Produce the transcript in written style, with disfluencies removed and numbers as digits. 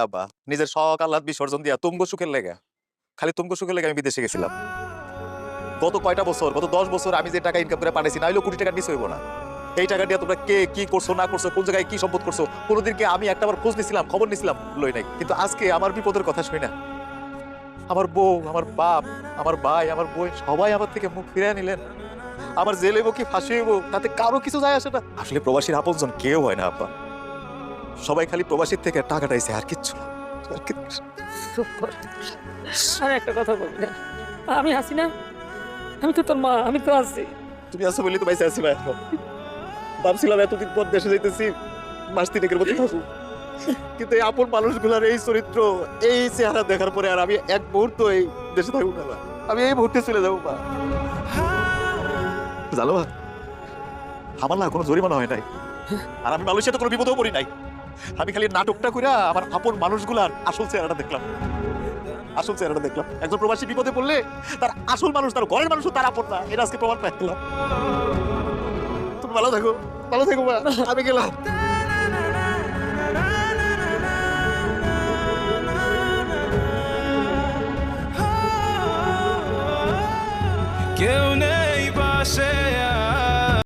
আব্বা নিজের শখ আহ্লাদ বিসর্জন দিয়া তুমগো সুখের লেগে খালি তুমগো সুখের লেগে আমি বিদেশে গেছিলাম। গত কয়টা বছর, গত 10 বছর আমি যে টাকা ইনকাম করে পাঠাইছি, নাইলেও কোটি টাকা নিচে হইব না। এই টাকা দিয়ে তোমরা কে কি করছো না করছো, কোন জায়গায় কি সম্পদ করছো, কোনোদিনকে আমি একটাবার খোঁজ নিছিলাম, খবর নিছিলাম? লই নাই। কিন্তু আজকে আমার বিপদের কথা শুই না, আমার বউ, আমার বাপ, আমার ভাই, আমার বোন সবাই আমার থেকে মুখ ফিরিয়ে নিলেন। আমার জেলে হইব কি ফাঁসি হইব তাতে কারো কিছু যায় আসে না। আসলে প্রবাসীর আপনজন কেউ হয় না আব্বা, সবাই খালি প্রবাসীর থেকে টাকাটা আইছে, আর কিচ্ছু না, আর কিচ্ছু। চুপ কর। আর একটা কথা বলবি না, আমি আছি না, আমি তো তোর মা, আমি তো আছি। তুমি আসো বলি তো বাইসে আছি ভাই। ভাবছিলাম এতদিন পর দেশে যাইতেছি, মাস তিনেকের মধ্যে থাকবো, কিন্তু এই আপন মানুষগুলার এই চরিত্র, এই চেহারা দেখার পরে আর আমি এক মুহূর্ত এই দেশে থাকবো না মা। আমি এই মুহূর্তে চলে যাবো মা। জানো মা, আমার না কোনো জরিমানা হয় নাই, আর আমি মানুষের সাথে কোনো বিপদেও পড়ি নাই। আমি খালি নাটকটা করে আমার আপন মানুষগুলার আসল চেহারাটা দেখলাম, আসল চেহারাটা দেখলাম। একজন প্রবাসী বিপদে পড়লে তার আসল মানুষ, তার ঘরের মানুষ তার আপন না, এটা আজকে প্রমাণ পাইলাম। তুমি ভালো থাকো, ভালো থাকো মা, আমি গেলাম। কেউ নেই